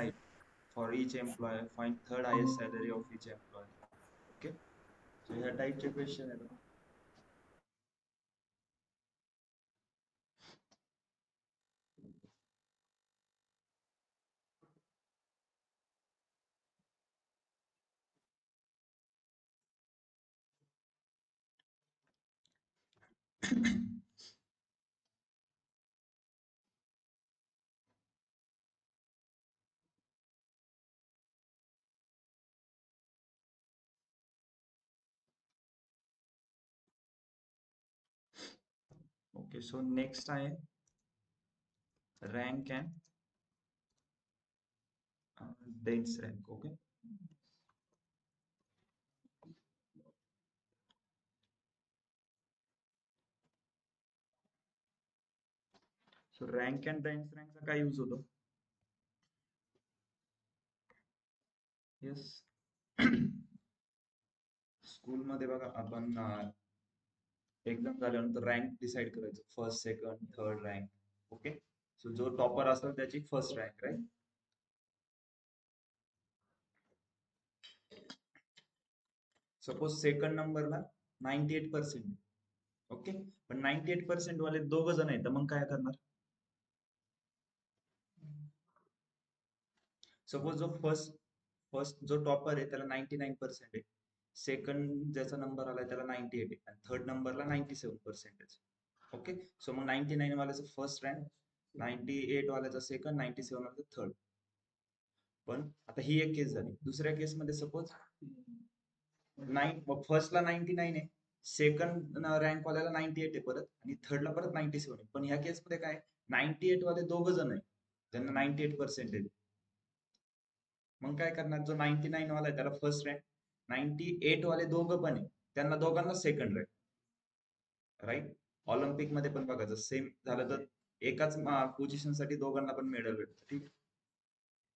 type for each employee, find third highest salary of each employee. Okay, so ह्या टाईपचे question आहे. Okay, so next आहे rank and dense rank. Okay, so rank and dense rank चा काय use होतो? Yes, school मध्ये बघा आपण एक्झाम झाल्यानंतर रँक डिसाइड करायचं, first second third rank. Okay, so जो टॉपर असेल त्याची first rank, right? Suppose second नंबरला 98%. ओके, पण 98% वाले दोघ जण आहेत, तर मग काय करणार? सपोज जो फर्स्ट जो टॉपर आहे त्याला 99% आहे, सेकंड ज्याचा नंबर आलाय त्याला 98 आहे, आणि थर्ड नंबरला 97%. ओके, सो मग 99 वाल्याचा फर्स्ट रँक, 98 वाल्याचा सेकंड, 97 वाल्याचा थर्ड. पण आता ही एक केस झाली. दुसऱ्या केस मध्ये सपोज फर्स्टला 99 आहे, सेकंड रँक वाल्याला 98 आहे परत, आणि थर्डला परत 97 आहे. पण ह्या केस मध्ये काय, 98 वाले दोघ जण आहे ज्यांना 98% आहे. मग काय करणार, जो 99 वाला आहे त्याला फर्स्ट रँक, 98 वाले दोघं पण आहे त्यांना दोघांना सेकंड रँक, राईट? ऑलिम्पिक मध्ये पण बघायचं सेम झालं तर एकाच पोझिशन साठी दोघांना पण मेडल भेटतं. ठीक,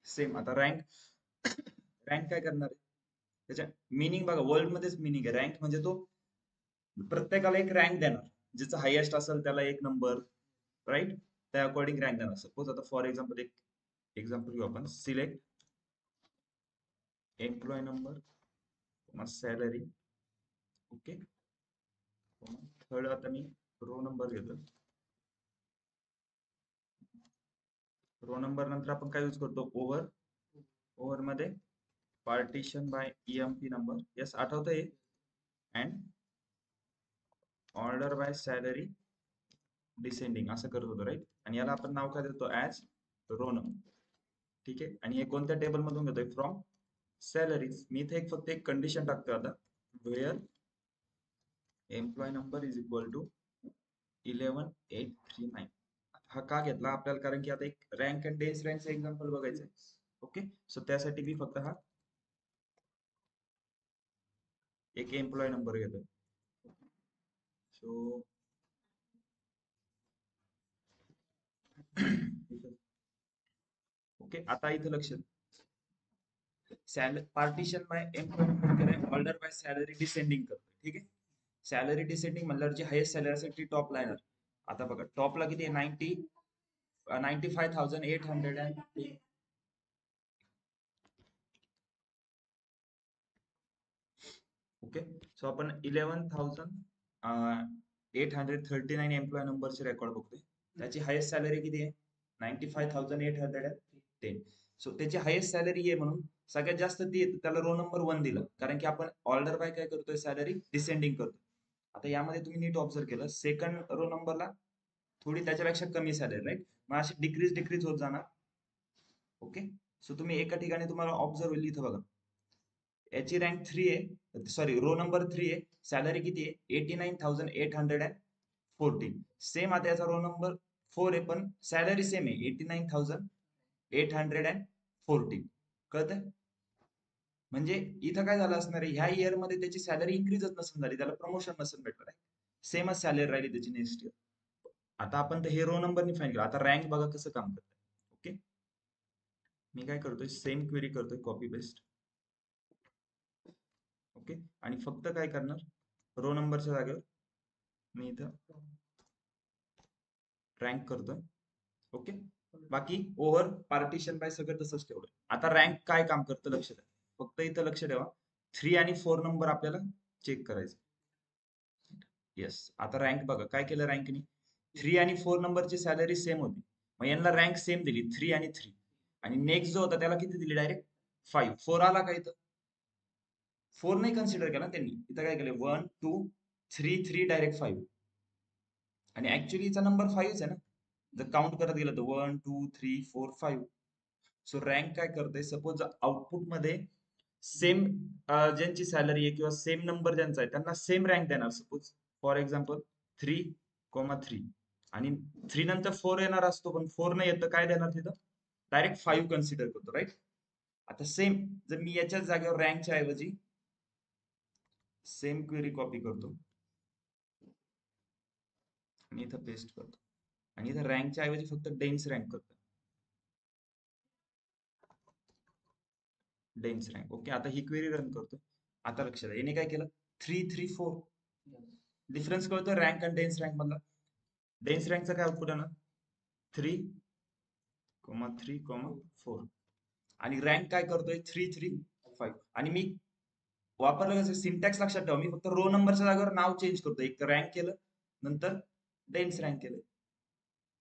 सेम. आता रँक काय करणार आहे, त्याच्या मिनिंग बघा, वर्ल्ड मध्येच मिनिंग आहे. रँक म्हणजे तो प्रत्येकाला एक रँक देणार, ज्याचा हायेस्ट असेल त्याला एक नंबर, राईट? त्या अकॉर्डिंग रँक देणार. सपोज आता फॉर एक्झाम्पल एक एक्झाम्पल घेऊ आपण. Select employee number, salary. Okay, third आता मी रो नंबर घेतो. रो नंबर नंतर आपण काय यूज करतो, ओव्हर मध्ये partition by EMP number. Yes, आठवतंय? And order by salary descending असं करत होतो, राईट? आणि याला आपण नाव काय देतो, ऍज रो नंबर. ठीक आहे, आणि हे कोणत्या टेबल मधून घेतोय, फ्रॉम सॅलरीज. मी इथे फक्त एक कंडिशन टाकतो आता, where employee number is equal to 11839. हा का घेतला आपल्याला, कारण की आता एक रँक अँड डेन्स रँकचं एक्झाम्पल बघायचंय. ओके, सो त्यासाठी मी फक्त हा एक एम्प्लॉय नंबर घेतोय. सो ओके, आता इथं लक्ष, partition by employee number, order by salary descending करतो. ठीक आहे, सॅलरी डिसेंडिंग म्हणल्यावर जी हायेस्ट सॅलरी असेल ती टॉपला येणार. आता बघा टॉपला किती आहे, 95,800. ओके, सो आपण 11,839 एम्प्लॉय नंबरचे रेकॉर्ड बघतोय. त्याची हायेस्ट सॅलरी किती आहे, 95,810. सो त्याची हायेस्ट सॅलरी आहे म्हणून सगळ्यात जास्त ती आहे, त्याला रो नंबर 1 दिला, कारण की आपण ऑर्डर बाय काय करतोय, सॅलरी डिसेंडिंग करतो. आता यामध्ये तुम्ही नीट ऑब्झर्व केलं, सेकंड रो नंबरला थोडी त्याच्यापेक्षा कमी सॅलरी, राईट? मग अशी डिक्रीज होत जाणार. ओके, सो तुम्ही एका ठिकाणी तुम्हाला ऑब्झर्व होईल, इथं बघा याची रँक 3 आहे, सॉरी रो नंबर 3 आहे, सॅलरी किती आहे, 89,814. सेम आता याचा रो नंबर 4 आहे, पण सॅलरी सेम आहे, 89,814. कळतंय? म्हणजे इथं काय झालं असणार आहे, ह्या इयर मध्ये त्याची सॅलरी इन्क्रीजच नसेल झाली, त्याला प्रमोशन नसेल भेटलं, सेमच सॅलरी राहिली त्याची नेक्स्ट इयर. आता आपण तर हे रो नंबरनी फाईन केलं. आता रँक बघा कसं काम करतं. ओके, मी काय करतोय, सेम क्वेरी करतोय, कॉपी पेस्ट. ओके, आणि फक्त काय करणार, रो नंबरच्या जागेवर मी इथं रँक करतोय. ओके, बाकी ओव्हर पार्टिशन बाय सगळं तसंच ठेवलं. आता रँक काय काम करतं लक्ष द्या. फक्त इथं लक्ष ठेवा 3 आणि 4 नंबर आपल्याला चेक करायचं. येस. आता रँक बघा काय केलं रँकनी 3 आणि 4 नंबरची सॅलरी सेम होती. मग यांना रँक सेम दिली 3 आणि 3 आणि नेक्स्ट जो होता त्याला किती दिली डायरेक्ट 5. 4 आला का इथं 4 नाही कन्सिडर केला त्यांनी. इथं काय केलं 1 2 3 3 डायरेक्ट 5 आणि ऍक्च्युलीचा नंबर 5 आहे ना. जर काउंट करत गेलं तर 1 2 3 4 5. सो रँक काय करते सपोज आउटपुट मध्ये सेम ज्यांची सॅलरी आहे किंवा सेम नंबर ज्यांचा आहे त्यांना सेम रँक देणार. सपोज फॉर एक्झाम्पल 3,3 आणि 3 नंतर 4 येणार असतो पण 4 नाही येत तर काय देणार तिथं डायरेक्ट 5 कन्सिडर करतो राईट. आता सेम जर मी याच्याच जागेवर रँकच्या ऐवजी सेम क्वेरी कॉपी करतो आणि इथं पेस्ट करतो आणि इथं रँकच्या ऐवजी फक्त डेन्स रँक करतो. Dense rank okay. आता ही क्वेरी रन करतो. आता लक्षात आहे याने काय केलं 3 3 4 डिफरन्स कळतो रँक आणि डेन्स रँक मधला. डेन्स रँकचं काय आउटपुट आहे ना 3 3 4 आणि रँक काय करतोय 3 3 5 आणि मी वापरलं कसं सिंटॅक्स लक्षात ठेवा मी फक्त रो नंबरच्या जागेवर नाव चेंज करतो. एक तर रँक केलं नंतर डेन्स रँक केलं.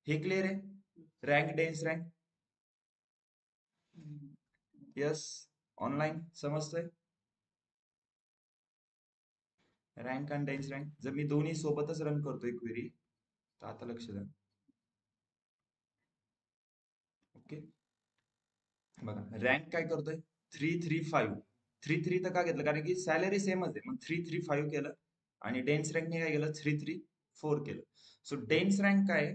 हे क्लिअर आहे rank dense rank. Yes online समजतंय रँक आणि डेन्स रँक. जर मी दोन्ही सोबतच रन करतोय क्वेरी तर आता लक्ष द्या ओके. बघा रँक काय करतोय 3 3 5 3 3 तर का घेतलं कारण की सॅलरी सेमच आहे. मग 3 3 5 केलं आणि डेन्स रँकने काय केलं 3 3 4 केलं. सो डेन्स रँक काय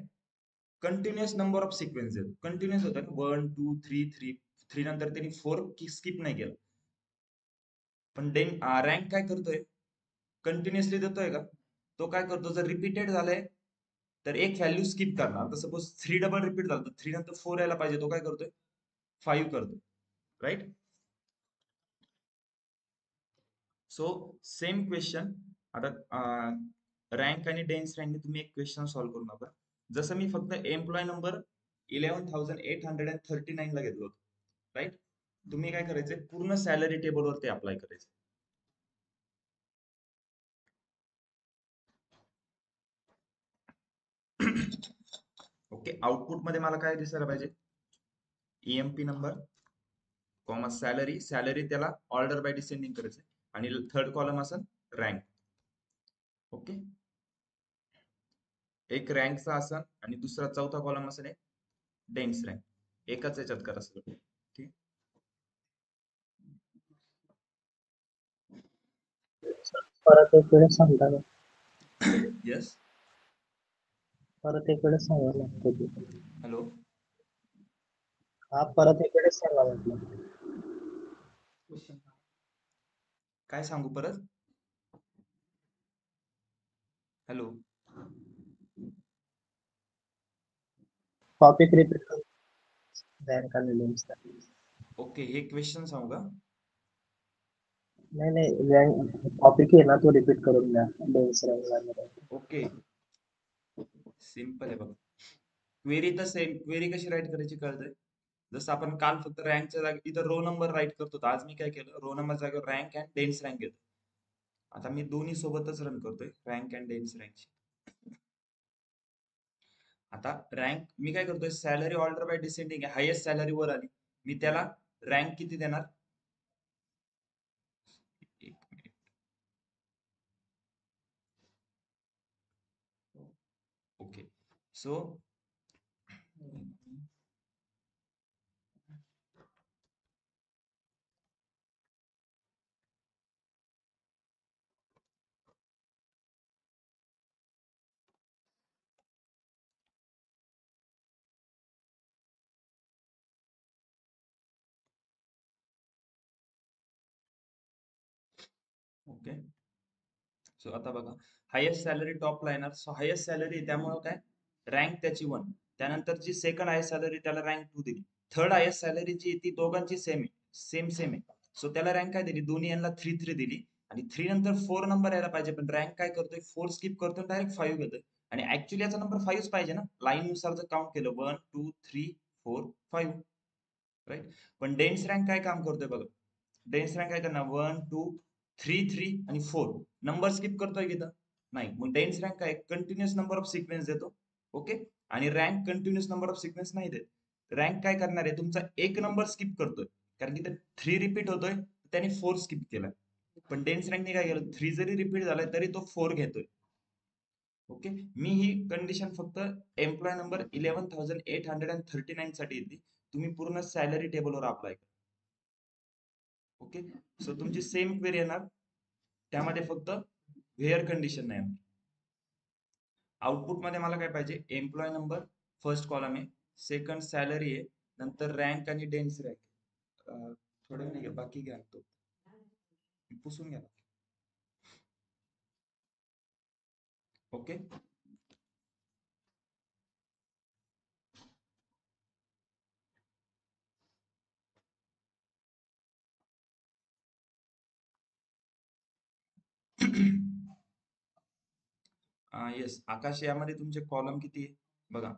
कंटिन्युअस नंबर ऑफ सिक्वेन्स आहे. कंटिन्युअस होतं 1 2 3 3 3 नंतर त्यांनी 4 स्किप नाही केलं. पण रँक काय करतोय कंटिन्युअसली देतोय का तो काय करतो जर रिपीटेड झालंय तर एक व्हॅल्यू स्किप करणार. तर सपोज 3 डबल रिपीट झालं तर 3 नंतर 4 यायला पाहिजे तो काय करतोय 5 करतोय राईट. सो सेम क्वेश्चन आता रँक आणि डेन्स रँकने तुम्ही एक क्वेश्चन सॉल्व्ह करू नका. जसं मी फक्त एम्प्लॉय नंबर 11,839 ला घेतलं होतं राईट. तुम्ही काय करायचंय पूर्ण सॅलरी टेबलवरती अप्लाय करायचं. ओके आउटपुट मध्ये मला काय दिसायला पाहिजे EMP number comma salary. Salary त्याला ऑर्डर बाय डिसेंडिंग करायचं आणि थर्ड कॉलम असेल रँक. ओके एक रँकचा असेल आणि दुसरा चौथा कॉलम असेल डेन्स रँक. एकच याच्यात करा सगळं ठीक. परत एक वेळेस सांगता का? येस परत एक वेळेस सांगा लागतो ते. हॅलो हा परत एक वेळेस सांगा म्हटलं. काय सांगू परत हॅलो टॉपिक रिपीट कर. रँक आणि लिंक्सचा. ओके हे क्वेश्चन सांगू का नाही नाही रँक टॉपिक आहे ना तो रिपीट करून द्या. Dense rank. ओके सिंपल आहे बघा. क्वेरी तर सेम क्वेरी कशी राईट करायची कळतंय. जसं आपण काल फक्त रँकच्या जागी इथं रो नंबर राईट करतो आज मी काय केलं रो नंबर जागेवर रँक अँड डेन्स रँक घेतो. आता मी दोन्ही सोबतच रन करतोय रँक अँड डेन्स रँकची. आता रँक मी काय करतोय सॅलरी ऑर्डर बाय डिसेंडिंग आहे हायेस्ट सॅलरी वर आली मी त्याला रँक किती देणार एक minute okay. So okay so आता बघा हायेस्ट सॅलरी टॉपला येणार. सो हायेस्ट सॅलरी त्यामुळे काय रँक त्याची 1 त्यानंतर जी सेकंड हायेस्ट सॅलरी त्याला रँक 2 दिली. थर्ड हायेस्ट सॅलरी जी ती दोघांची सेम आहे सेम आहे. सो त्याला रँक काय दिली दोन्ही यांना 3 3 दिली आणि 3 नंतर 4 नंबर यायला पाहिजे पण रँक काय करतोय 4 स्किप करतोय डायरेक्ट 5 घेतोय आणि ऍक्च्युली याचा नंबर 5 पाहिजे ना लाईन नुसार जर काउंट केलं 1 2 3 4 5, राईट. पण डेन्स रँक काय काम करतोय बघा. डेन्स रँक काय करणार 1 2 3 3 आणि 4 नंबर स्किप करतोय की नाही. मग डेन्स रँक काय कंटिन्युअस नंबर ऑफ सिक्वेन्स देतो. ओके. आणि rank continuous number of sequence नाही देत. रँक काय करणार आहे तुमचा एक नंबर स्किप करतोय कारण की ते 3 रिपीट होतोय त्याने 4 स्किप केलाय. पण डेन्स रँकने काय केलं 3 जरी रिपीट झालाय तरी तो 4 घेतोय. ओके. मी ही कंडिशन फक्त एम्प्लॉय नंबर 11,839 साठी येते. तुम्ही पूर्ण सॅलरी टेबलवर अप्लाय करा. ओके. सो तुमची सेम क्वेरी येणार त्यामध्ये फक्त व्हेअर कंडिशन नाही येणार. आउटपुट मध्ये मला काय पाहिजे एम्प्लॉय नंबर फर्स्ट कॉलम आहे, सेकंड सॅलरी आहे, नंतर रँक आणि डेन्स रँक. थोडं नाही बाकी घ्या तो पुसून घ्या. ओके. येस आकाश यामध्ये तुमचे कॉलम किती आहे बघा.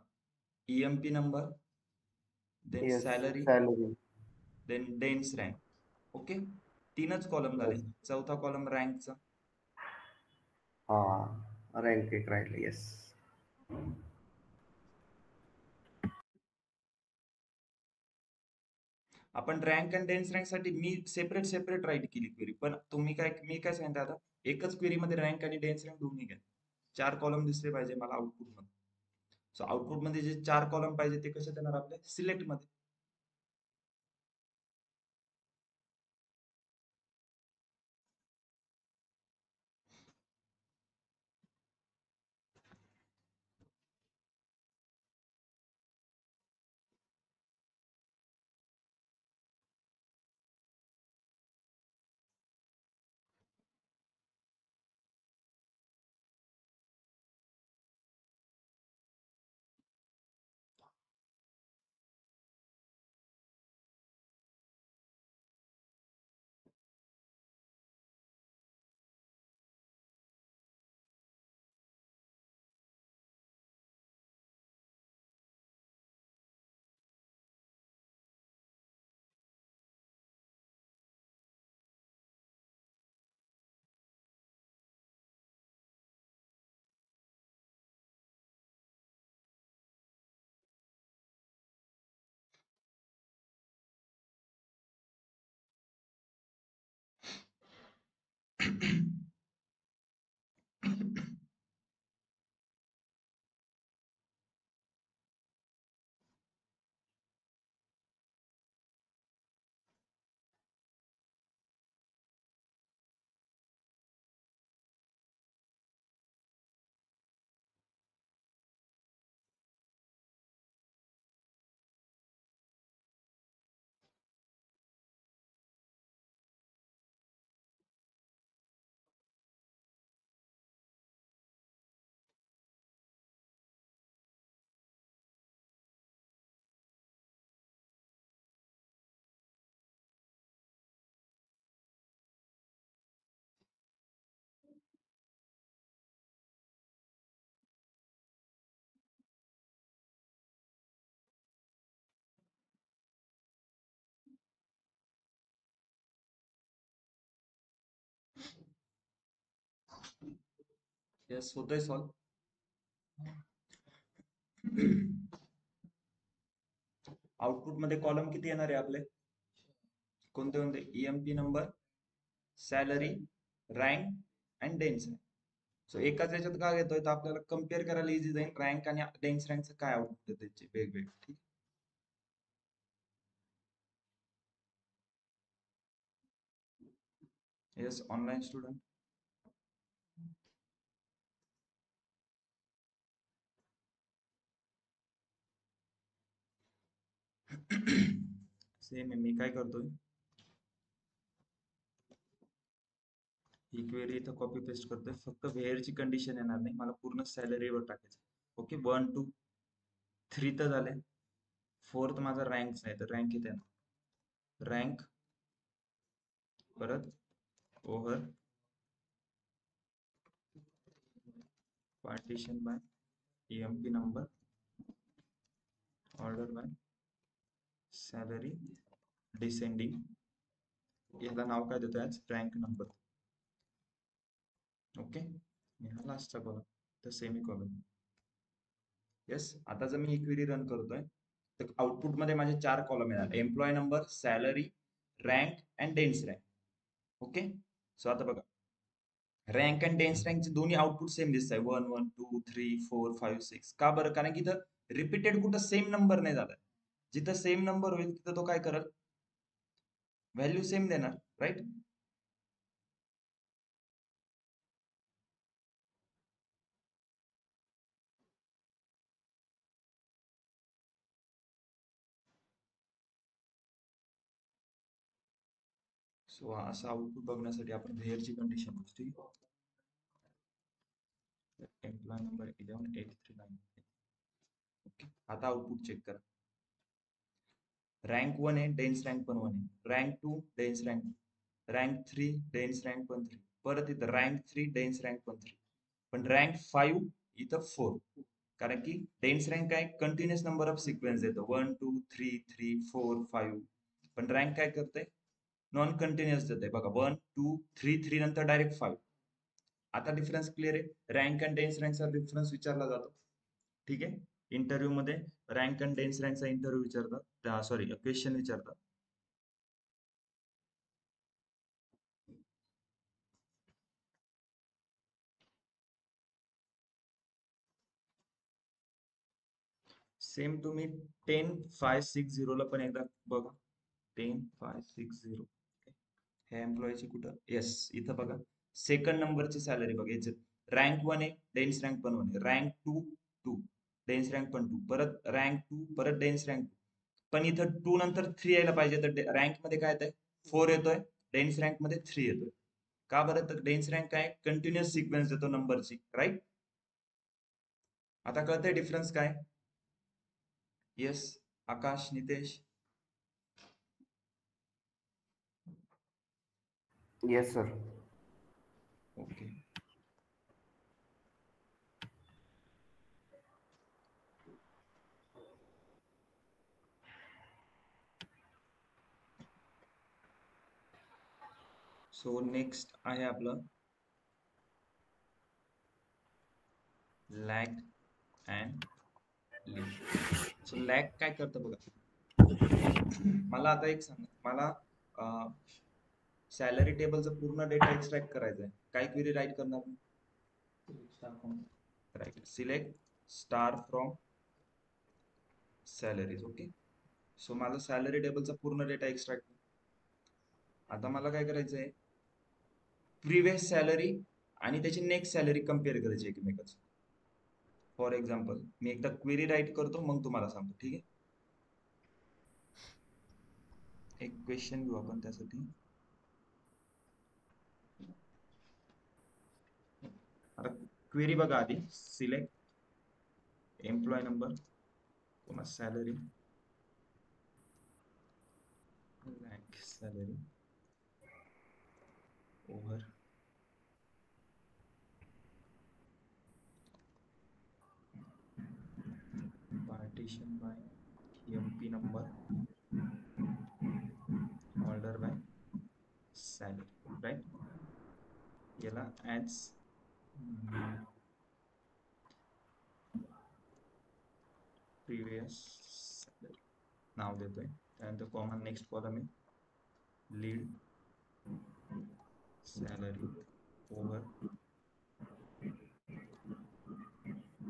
EMP number, then yes salary, salary. Then dense rank. Okay. 3च कॉलम झाले. येस. चौथा कॉलम रँकचा. हा रँक एक राहिले. येस. आपण रँक आणि डेन्स रँक साठी मी सेपरेट राईट केली क्वेरी. पण मी काय सांगते आता एकच क्वेरी मध्ये रँक आणि डेन्स रँक दोन्ही घ्या. 4 कॉलम दिसले पाहिजे मला आउटपुट मध्ये. सो आउटपुट मध्ये जे 4 कॉलम पाहिजे ते कशात येणार आपले सिलेक्ट मध्ये. येस होतंय सॉल्व. आउटपुट मध्ये कॉलम किती येणार आहे आपले कोणते कोणते EMP number, salary, rank and dense. So एकाच याच्यात का घेतोय तर आपल्याला कम्पेअर करायला इझी जाईल रँक आणि डेन्स रँकचं काय आउटपुट आहे त्याचे वेगवेगळे. ठीक. Yes online student. सेम आहे मी काय करतोय ही क्वेरी इथं कॉपी पेस्ट करतोय फक्त व्हेअरची कंडिशन येणार नाही मला पूर्ण सॅलरीवर टाकायचं. ओके 1 2 3 तर झाले. 4th माझा रँकच आहे तर रँक इथे येणार. रँक परत over partition by EMP number order by salary descending, याला नाव काय देतोय आज, रँक नंबर. ओके, हा लास्टचा कॉलम तर सेमी कॉलम. येस, आता जर मी ही क्वेरी रन करतोय तर आउटपुट मध्ये माझे 4 कॉलम येणार, employee number, salary, rank and dense rank. Okay, so आता बघा रँक अँड डेन्स रँकचे दोन्ही आउटपुट सेम दिसत आहे, 1 1 2 3 4 5 6. का बरं? कारण की इथं रिपीटेड कुठं सेम नंबर नाही झालाय. जिथं सेम नंबर होईल तिथं तो काय करेल, व्हॅल्यू सेम देणार, राईट? सो असं आउटपुट बघण्यासाठी आपण व्हेअरची कंडिशन वापरतो. Employee number 11839. ओके, आता आउटपुट चेक करा. रँक 1 आहे, डेन्स रँक पण 1 आहे. Rank 2 dense rank, rank 3 dense rank पण 3. परत इथं रँक 3 डेन्स रँक पण 3. पण रँक 5 इथं 4. कारण की डेन्स रँक काय कंटिन्युअस नंबर ऑफ सिक्वेन्स देतो, 1 2 3 3 4 5. पण रँक काय करते, नॉन कंटिन्युअस देते. बघा 1 2 3 3 नंतर डायरेक्ट 5. आता डिफरन्स क्लिअर आहे. रँक अँड डेन्स रँकचा डिफरन्स विचारला जातो, ठीक आहे. इंटरव्ह्यू मध्ये रँक अँड डेन्स रँकचा इंटरव्ह्यू विचारतात, सॉरी क्वेश्चन विचारतात. सेम तुम्ही 10560 ला पण एकदा बघा. 10560 हे एम्प्लॉयची कुठं, येस इथं बघा सेकंड नंबरची सॅलरी बघा. याच्यात रँक 1 आहे, डेन्स रँक पण 1 आहे. रँक 2 2, डेन्स रँक पण 2, परत रँक 2, परत डेन्स रँक 2. पण इथं 2 नंतर 3 यायला पाहिजे, तर रँक मध्ये काय येतंय, 4 येतोय, डेन्स रँक मध्ये 3 येतोय. का बरं? तर डेन्स रँक काय कंटिन्युअस सिक्वेन्स देतो नंबरची, राईट? आता कळतंय डिफरन्स काय? Yes, Akash, Nitesh. Yes sir. Okay, so next आहे आपलं lag and lead. So lag काय करतं बघा. मला आता एक सांगा, मला सॅलरी टेबलचा पूर्ण डेटा एक्सट्रॅक्ट करायचा आहे. काय क्वेरी राईट करणार मी? Right, select star from salaries. Okay, so माझा सॅलरी टेबलचा पूर्ण डेटा एक्सट्रॅक्ट. आता मला काय करायचं आहे, प्रिव्हियस सॅलरी आणि त्याची नेक्स्ट सॅलरी कम्पेअर करायची एकमेकाच. फॉर एक्झाम्पल मी एकदा क्वेरी राईट करतो, मग तुम्हाला सांगतो, ठीक आहे. एक क्वेश्चन घेऊ आपण त्यासाठी. आता क्वेरी बघा आधी, select employee number, salary, rank, salary over partition by EMP number, order by salary, right? याला ऍज प्रिव्हियस सॅलरी नाव देतोय. त्यानंतर कॉमन नेक्स्ट कॉलम आहे lead salary over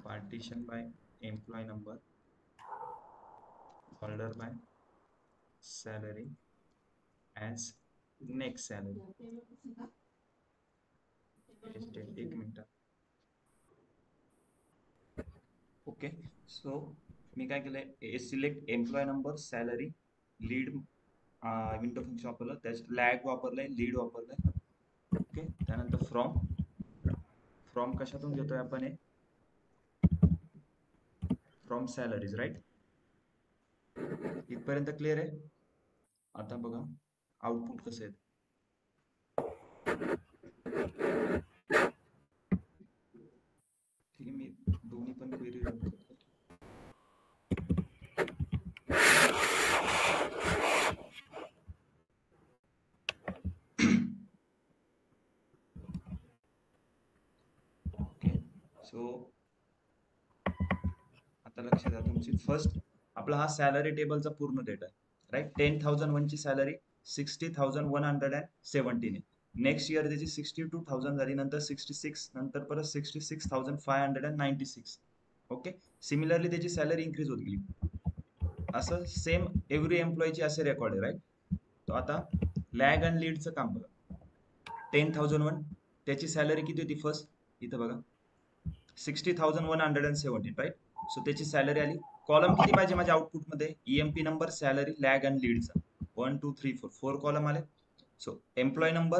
partition by employee number, order by salary as next salary. एक minute. Okay, so मी काय केलंय, select employee number, salary, lead window function वापरलं, त्याच्यात लॅग वापरलंय, लीड वापरलंय. ओके, त्यानंतर फ्रॉम कशातून घेतोय आपण, हे फ्रॉम सॅलरीज, राईट? इथपर्यंत क्लिअर आहे. आता बघा आउटपुट कसं आहे. ठीक आहे, मी दोन्ही पण क्वेरी रन करतो. सो आता लक्ष द्या, तुमची फर्स्ट आपला हा सॅलरी टेबलचा पूर्ण डेटा आहे राईट. 10,001 ची सॅलरी 60,117 आहे. नेक्स्ट इयर त्याची 62,000 झाली, नंतर 66, नंतर परत 66,596. ओके. सिमिलरली त्याची सॅलरी इन्क्रीज होत गेली. असं सेम एव्हरी एम्प्लॉईची असे रेकॉर्ड आहे राईट. तो आता लॅग अँड लीडचं काम बघा. 10,001 त्याची सॅलरी किती होती फर्स्ट, इथं बघा 60,117 राईट. सो त्याची सॅलरी आली. कॉलम किती पाहिजे माझ्या आउटपुटमध्ये, EMP number, salary, lag and लीडचा 1 2 3 4 कॉलम आले. सो एम्प्लॉय नंबर,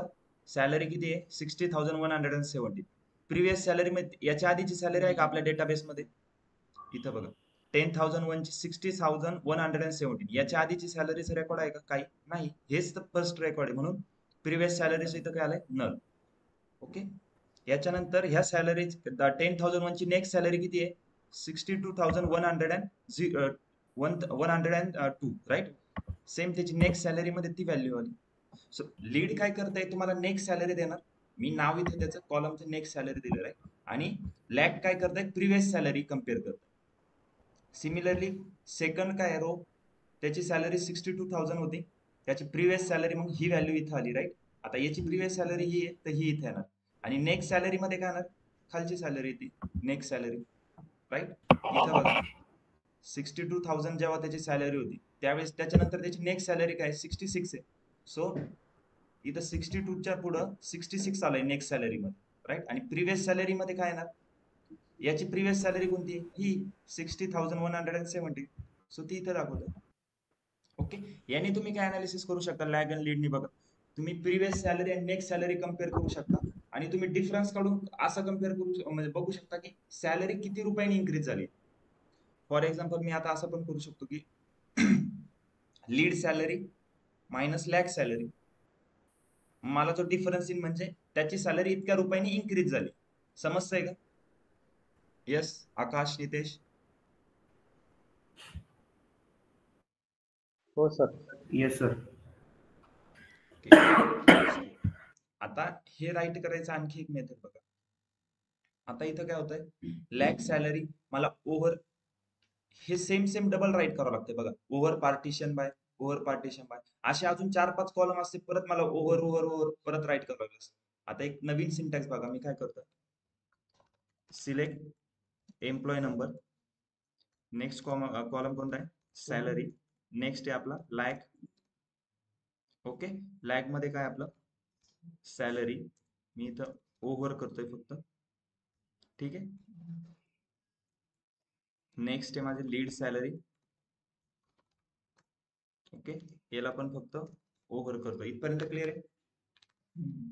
सॅलरी किती आहे 60,117. प्रिव्हियस सॅलरी मध्ये याच्या आधीची सॅलरी आहे का आपल्या डेटाबेसमध्ये, इथं बघा 10,001 ची 60,117. याच्या आधीची सॅलरीचा रेकॉर्ड आहे का, काही नाही. हेच तर फर्स्ट रेकॉर्ड आहे, म्हणून प्रिव्हियस सॅलरीचं इथं काय आलंय नल. ओके. याच्यानंतर ह्या सॅलरी 10,001 ची नेक्स्ट सॅलरी किती आहे 62,102 राईट. सेम त्याची नेक्स्ट सॅलरी मध्ये ती व्हॅल्यू आली. सो लीड काय करताय, तुम्हाला नेक्स्ट सॅलरी देणार. मी नाव इथे त्याचं कॉलमचं नेक्स्ट सॅलरी दिलेलं आहे. आणि लॅग काय करताय, प्रिव्हियस सॅलरी कम्पेअर करताय. सिमिलरली सेकंड काय रो, त्याची सॅलरी 62,000 होती, त्याची प्रिव्हियस सॅलरी मग ही व्हॅल्यू इथं आली राईट. आता याची प्रिव्हियस सॅलरी ही आहे, तर ही इथे येणार. आणि नेक्स्ट सॅलरी मध्ये काय येणार, खालची सॅलरी ती नेक्स्ट सॅलरी राईट. इथं बघा 62,000 जेव्हा त्याची सॅलरी होती, त्यावेळेस त्याच्यानंतर त्याची नेक्स्ट सॅलरी काय 66 आहे. सो इथं 62च्या पुढं 66 आलंय नेक्स्ट सॅलरी मध्ये राईट. आणि प्रिव्हियस सॅलरी मध्ये काय येणार, याची प्रिव्हियस सॅलरी कोणती आहे, ही 60,170. सो ती इथे दाखवतो. ओके. याने तुम्ही काय अनालिसिस करू शकता लॅग अँड लीडनी, बघा तुम्ही प्रिव्हियस सॅलरी आणि नेक्स्ट सॅलरी कम्पेअर करू शकता. आणि तुम्ही डिफरन्स काढून असं कम्पेअर करू म्हणजे बघू शकता की सॅलरी किती रुपयांनी इन्क्रीज झाली. फॉर एक्झाम्पल मी आता असं पण करू शकतो की lead salary minus lag salary, मला जो डिफरन्स येईल म्हणजे त्याची सॅलरी इतक्या रुपयांनी इन्क्रीज झाली. समजतंय का. यस आकाश, नितेश. हो सर. Yes sir. ओके. आता हे राईट करायचं आणखी एक मेथड बघा. आता इथं काय होतंय, लॅग सॅलरी मला ओव्हर, हे सेम सेम डबल राईट करावं लागते बघा. Over partition by, over partition by, असे अजून 4-5 कॉलम असते, परत मला ओव्हर ओव्हर ओव्हर परत राईट करावं लागलं. आता एक नवीन सिंटॅक्स बघा, मी काय करतो, select employee number, next column कोणता आहे सॅलरी, नेक्स्ट आहे आपला लॅग. ओके. लॅग मध्ये काय आपलं सॅलरी, मी इथं ओव्हर करतोय फक्त, ठीक आहे. नेक्स्ट आहे माझी लीड सॅलरी. ओके. याला पण फक्त ओव्हर करतो, इथपर्यंत क्लिअर आहे.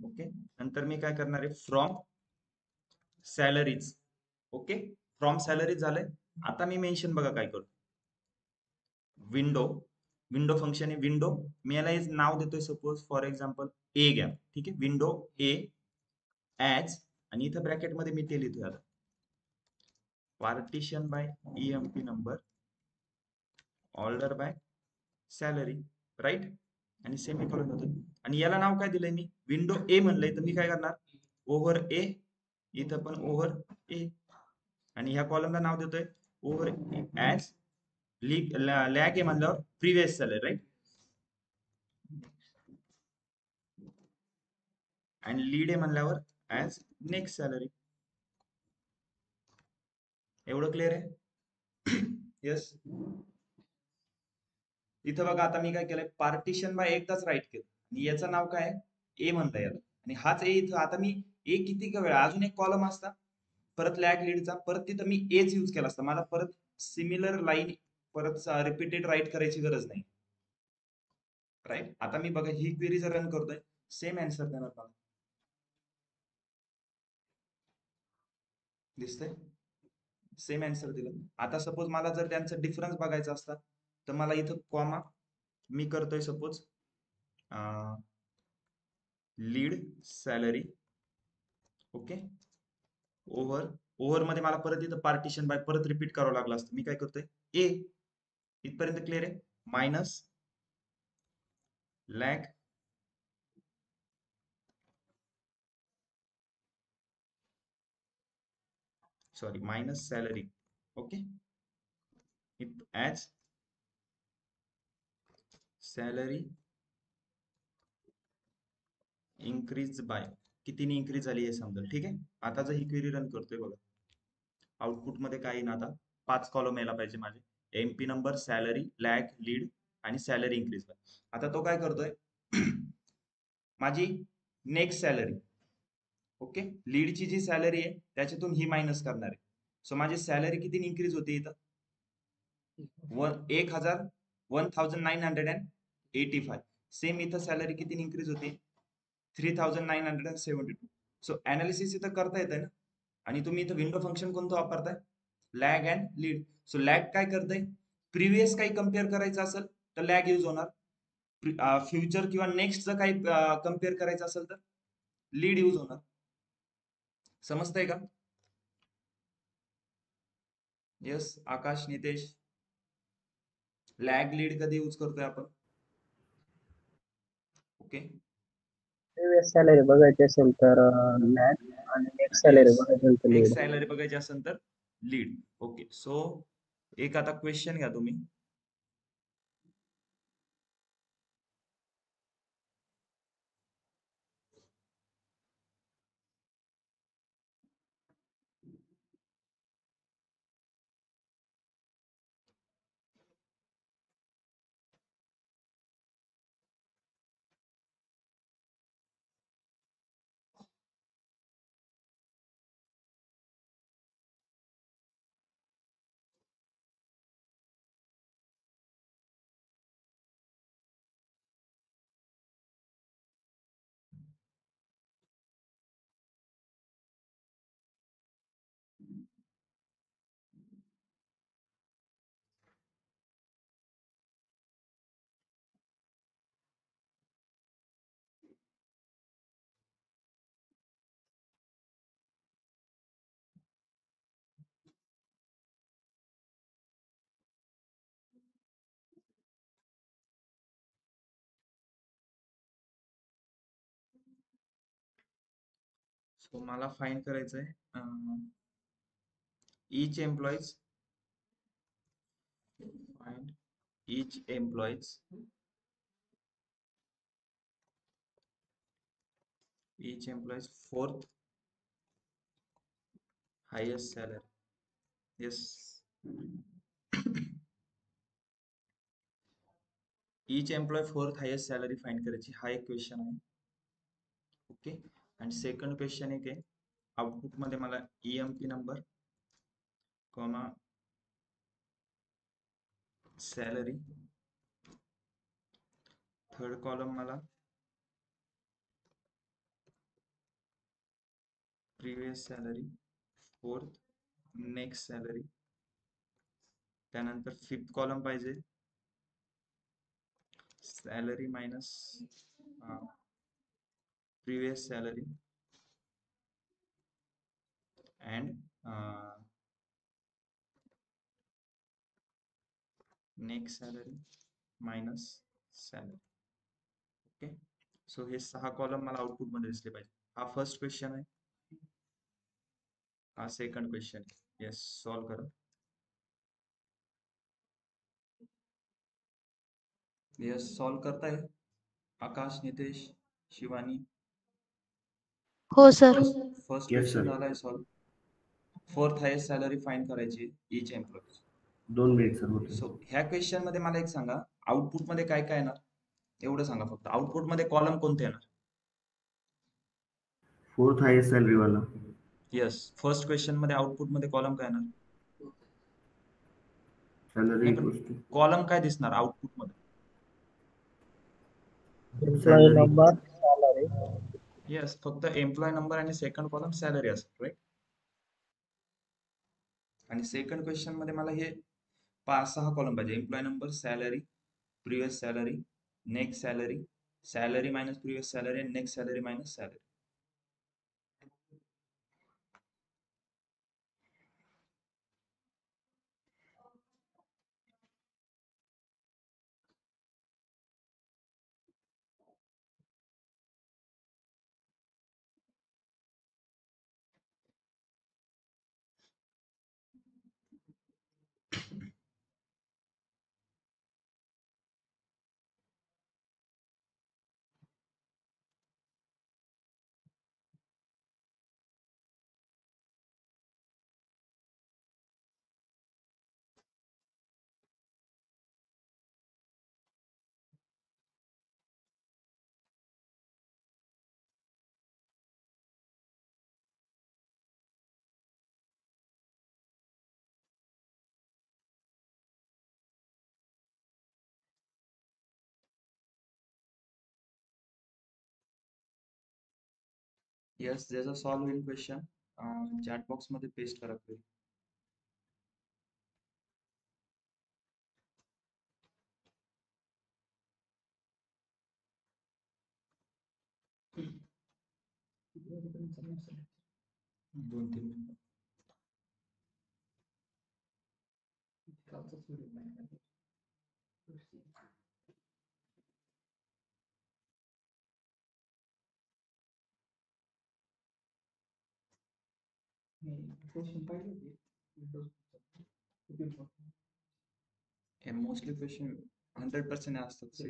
ओके. नंतर मी काय करणार आहे from salaries. Okay. From salaries झालंय. आता मी मेन्शन बघा काय करतो, विंडो, विंडो फंक्शन आहे विंडो. मी याला नाव देतोय सपोज फॉर एक्झाम्पल ए घ्या, ठीक आहे. विंडो ए ऍज, आणि इथं ब्रॅकेट मध्ये मी ते लिहितोय आता partition by EMP number, order by salary right. आणि सेमीकोलन होतं. आणि याला नाव काय दिलंय मी, विंडो ए म्हणलंय, तर मी काय करणार ओव्हर ए, इथं पण ओव्हर ए. आणि ह्या कॉलमला नाव देतोय ओव्हर ऍज लॅग आहे म्हणल्यावर प्रिव्हियस सॅलरी राईट. आणि लीड आहे म्हणल्यावर ऍज नेक्स्ट सॅलरी. एवढं क्लिअर आहे. येस. इथं बघा आता मी काय केलंय, पार्टिशन बाय एकदाच राईट केलं, आणि याचं नाव काय ए म्हणता याला, आणि हाच ए इथं. आता मी ए किती का वेळा, अजून एक कॉलम असता परत लॅग लीडचा, परत तिथं मी एच यूज केला असता, मला परत सिमिलर लाईन परत रिपीटेड राईट करायची गरज नाही राईट. आता मी बघा ही क्वेरी जर रन करतोय, सेम आन्सर देणार मला, दिसतंय सेम आन्सर दिलं. आता सपोज मला जर त्यांचा डिफरन्स बघायचा असता, तर मला इथं कॉमा मी करतोय suppose lead salary. Okay. Over, over मध्ये मला परत इथं पार्टिशन बाय परत रिपीट करावं लागलं असतं, मी काय करतोय ए, इथपर्यंत क्लिअर आहे. Minus lag sorry, minus salary. Okay, it as salary increase by, कितीने इन्क्रीज झाली हे समजेल. ठीक आहे. आता जर ही क्वेरी रन करतोय बघा, आउटपुट मध्ये काय येईल आता, 5 कॉलम यायला पाहिजे माझे. MP number, salary, lag, lead आणि सॅलरी इन्क्रीज बाय. आता तो काय करतोय माझी नेक्स्ट सॅलरी. ओके, लीडची जी सॅलरी आहे त्याच्यातून ही मायनस करणार आहे. सो माझी सॅलरी किती इन्क्रीज होते इथं, 1985. सेम इथं सॅलरी किती इन्क्रीज होते, 3972. सो अनालिसिस इथं करता येतंय ना. आणि तुम्ही इथं विंडो फंक्शन कोणतं वापरताय, lag and lead. So lag काय करतंय, प्रिव्हियस काही कम्पेअर करायचं असेल तर लॅग यूज होणार, फ्युचर किंवा नेक्स्ट जर काही कम्पेअर करायचं असेल तर लीड यूज होणार. समजतंय का? यस आकाश, नितेश, लॅग लीड कधी यूज करतोय आपण? ओके, प्रिव्हियस सॅलरी बघायची असेल तर लॅग, आणि नेक्स्ट सॅलरी येस, बघायची असेल तर नेक्स्ट लीड. सॅलरी बघायची असेल तर लीड. ओके, सो एक आता क्वेश्चन घ्या तुम्ही. सो मला फाइंड करायचंय each employees, find each employees, fourth highest salary. Yes. each employee fourth highest salary find करायची, हा एक क्वेश्चन आहे. ओके, आणि सेकंड क्वेश्चन एक आहे, आउटपुट मध्ये मला EMP number comma salary, third column मला previous salary, fourth next salary, त्यानंतर फिफ्थ कॉलम पाहिजे salary minus previous salary and next salary minus salary. Okay, so हे 6 कॉलम मला आउटपुट मध्ये दिसले पाहिजे. हा फर्स्ट क्वेश्चन आहे, हा सेकंड क्वेश्चन. येस, सॉल्व करा. येस, सॉल्व करताय आकाश, नितेश, शिवानी? हो sir. First yes question sir. झालाय solve. Fourth highest salary find करायची इच एम्प्लॉई. 2 मिनिट सर होते. सो ह्या क्वेश्चन मध्ये मला एक सांगा, आउटपुट मध्ये काय काय येणार, एवढं सांगा फक्त. आउटपुट मध्ये कॉलम कोणते येणार? फोर्थ हायेस्ट सॅलरी वाला. येस, फर्स्ट क्वेश्चन मध्ये आउटपुट मध्ये कॉलम काय येणार? सॅलरी नाही, पण इक्वल्स टू कॉलम काय दिसणार आउटपुट मध्ये? Employee salary. Number, salary. Yes, फक्त एम्प्लॉय नंबर आणि सेकंड कॉलम सॅलरी असेल, राईट. आणि सेकंड क्वेश्चन मध्ये मला हे 5-6 कॉलम पाहिजे. Employee number, salary, previous salary, next salary, salary minus previous salary आणि next salary minus salary. Yes ज्याचा सॉल्व होईल क्वेश्चन चॅट बॉक्स मध्ये पेस्ट करा please. दोन तीन मिनिटं. हे मोस्टली क्वेश्चन 100% असतात